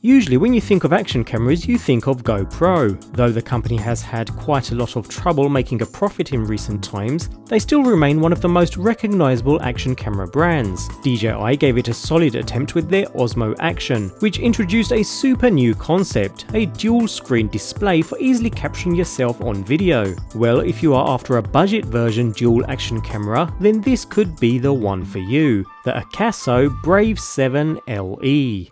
Usually when you think of action cameras, you think of GoPro. Though the company has had quite a lot of trouble making a profit in recent times, they still remain one of the most recognisable action camera brands. DJI gave it a solid attempt with their OSMO Action, which introduced a super new concept, a dual screen display for easily capturing yourself on video. Well, if you are after a budget version dual action camera, then this could be the one for you, the Akaso Brave 7 LE.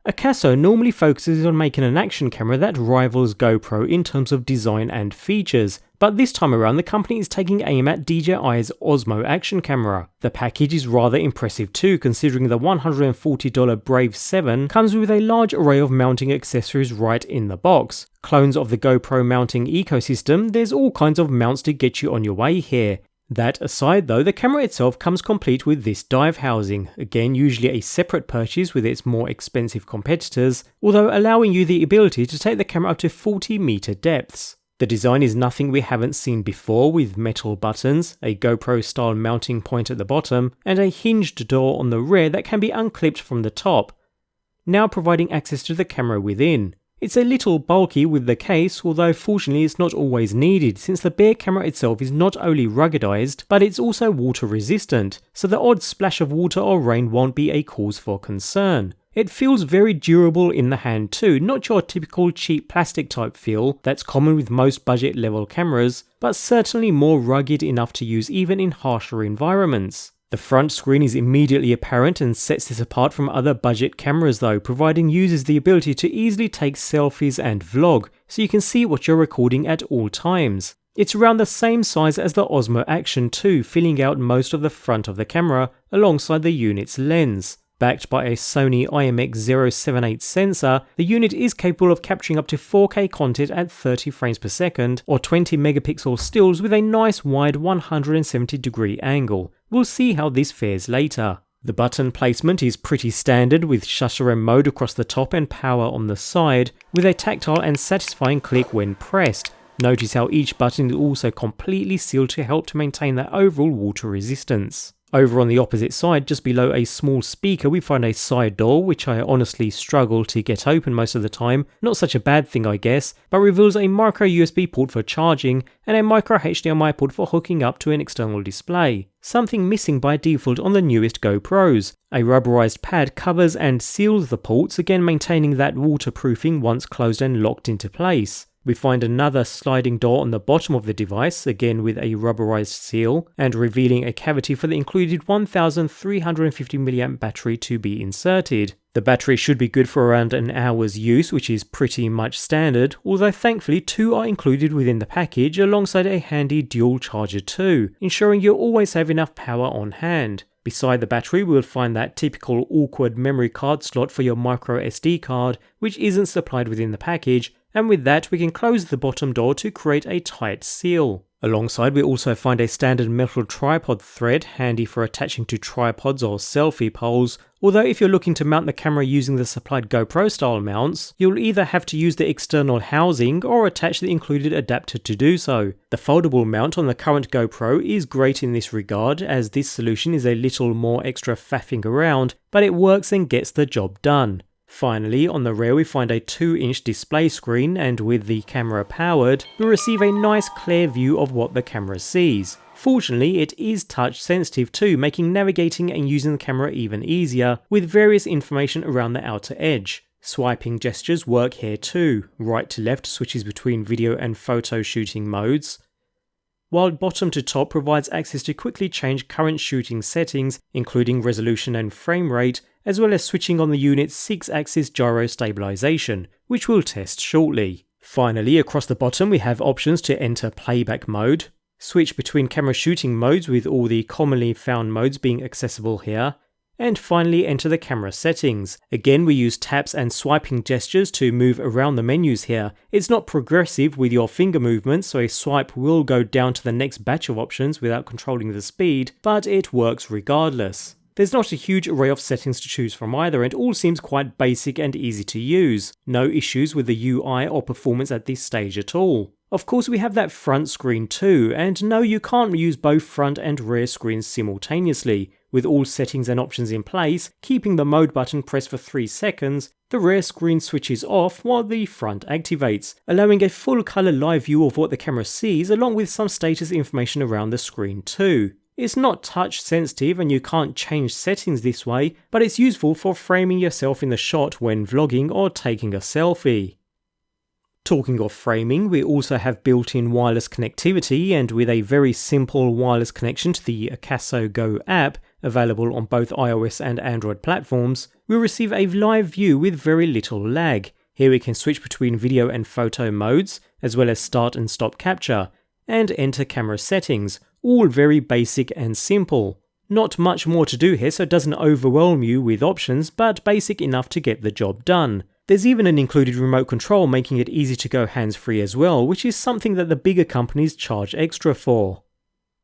Akaso normally focuses on making an action camera that rivals GoPro in terms of design and features, but this time around the company is taking aim at DJI's OSMO Action camera. The package is rather impressive too, considering the $140 Brave 7 comes with a large array of mounting accessories right in the box. Clones of the GoPro mounting ecosystem, there's all kinds of mounts to get you on your way here. That aside though, the camera itself comes complete with this dive housing, again usually a separate purchase with its more expensive competitors, although allowing you the ability to take the camera up to 40-meter depths. The design is nothing we haven't seen before, with metal buttons, a GoPro style mounting point at the bottom, and a hinged door on the rear that can be unclipped from the top, now providing access to the camera within. It's a little bulky with the case, although fortunately it's not always needed since the bare camera itself is not only ruggedized, but it's also water resistant, so the odd splash of water or rain won't be a cause for concern. It feels very durable in the hand too, not your typical cheap plastic type feel that's common with most budget level cameras, but certainly more rugged enough to use even in harsher environments. The front screen is immediately apparent and sets this apart from other budget cameras though, providing users the ability to easily take selfies and vlog, so you can see what you're recording at all times. It's around the same size as the OSMO Action too, filling out most of the front of the camera alongside the unit's lens. Backed by a Sony IMX078 sensor, the unit is capable of capturing up to 4K content at 30 frames per second or 20 megapixel stills with a nice wide 170-degree angle. We'll see how this fares later. The button placement is pretty standard with shutter and mode across the top and power on the side, with a tactile and satisfying click when pressed. Notice how each button is also completely sealed to help to maintain that overall water resistance. Over on the opposite side, just below a small speaker, we find a side door, which I honestly struggle to get open most of the time. Not such a bad thing I guess, but reveals a micro USB port for charging and a micro HDMI port for hooking up to an external display. Something missing by default on the newest GoPros. A rubberized pad covers and seals the ports, again maintaining that waterproofing once closed and locked into place. We find another sliding door on the bottom of the device, again with a rubberized seal, and revealing a cavity for the included 1350 mAh battery to be inserted. The battery should be good for around an hour's use, which is pretty much standard, although thankfully 2 are included within the package alongside a handy dual charger too, ensuring you'll always have enough power on hand. Beside the battery, we'll find that typical awkward memory card slot for your micro SD card, which isn't supplied within the package, and with that we can close the bottom door to create a tight seal. Alongside we also find a standard metal tripod thread, handy for attaching to tripods or selfie poles, although if you're looking to mount the camera using the supplied GoPro style mounts, you'll either have to use the external housing or attach the included adapter to do so. The foldable mount on the current GoPro is great in this regard, as this solution is a little more extra faffing around, but it works and gets the job done. Finally, on the rear we find a 2-inch display screen, and with the camera powered, we receive a nice clear view of what the camera sees. Fortunately, it is touch sensitive too, making navigating and using the camera even easier, with various information around the outer edge. Swiping gestures work here too. Right to left switches between video and photo shooting modes, while bottom to top provides access to quickly change current shooting settings, including resolution and frame rate, as well as switching on the unit's 6-axis gyro stabilization, which we'll test shortly. Finally, across the bottom we have options to enter playback mode, switch between camera shooting modes with all the commonly found modes being accessible here, and finally enter the camera settings. Again, we use taps and swiping gestures to move around the menus here. It's not progressive with your finger movements, so a swipe will go down to the next batch of options without controlling the speed, but it works regardless. There's not a huge array of settings to choose from either, and all seems quite basic and easy to use. No issues with the UI or performance at this stage at all. Of course we have that front screen too, and no, you can't use both front and rear screens simultaneously. With all settings and options in place, keeping the mode button pressed for 3 seconds, the rear screen switches off while the front activates, allowing a full colour live view of what the camera sees along with some status information around the screen too. It's not touch sensitive and you can't change settings this way, but it's useful for framing yourself in the shot when vlogging or taking a selfie. Talking of framing, we also have built-in wireless connectivity, and with a very simple wireless connection to the Akaso Go app, available on both iOS and Android platforms, we'll receive a live view with very little lag. Here we can switch between video and photo modes, as well as start and stop capture, and enter camera settings, all very basic and simple. Not much more to do here, so it doesn't overwhelm you with options, but basic enough to get the job done. There's even an included remote control, making it easy to go hands-free as well, which is something that the bigger companies charge extra for.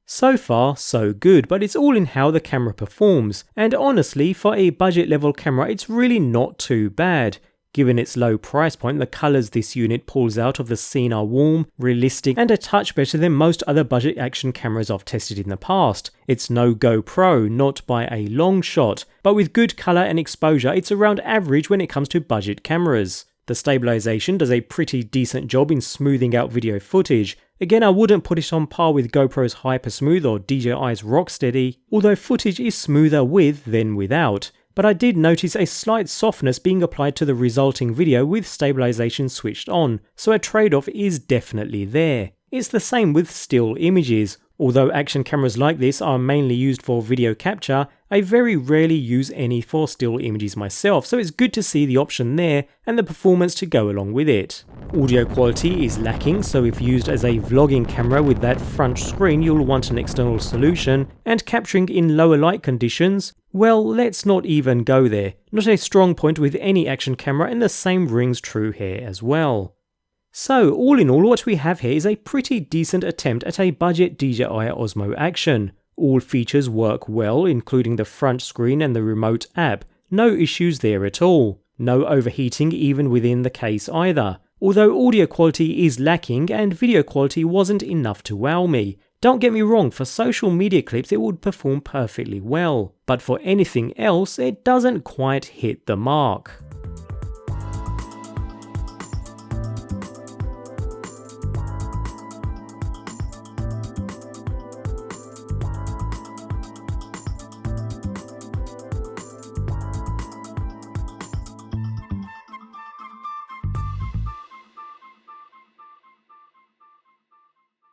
So far, so good, but it's all in how the camera performs, and honestly, for a budget level camera, it's really not too bad. Given its low price point, the colours this unit pulls out of the scene are warm, realistic, and a touch better than most other budget action cameras I've tested in the past. It's no GoPro, not by a long shot, but with good colour and exposure, it's around average when it comes to budget cameras. The stabilisation does a pretty decent job in smoothing out video footage. Again, I wouldn't put it on par with GoPro's Hyper Smooth or DJI's Rocksteady, although footage is smoother with than without. But I did notice a slight softness being applied to the resulting video with stabilisation switched on, so a trade-off is definitely there. It's the same with still images. Although action cameras like this are mainly used for video capture, I very rarely use any for still images myself, so it's good to see the option there and the performance to go along with it. Audio quality is lacking, so if used as a vlogging camera with that front screen, you'll want an external solution, and capturing in lower light conditions, well, let's not even go there. Not a strong point with any action camera, and the same rings true here as well. So, all in all, what we have here is a pretty decent attempt at a budget DJI OSMO Action. All features work well, including the front screen and the remote app. No issues there at all. No overheating even within the case either. Although audio quality is lacking and video quality wasn't enough to wow me. Don't get me wrong, for social media clips it would perform perfectly well, but for anything else it doesn't quite hit the mark.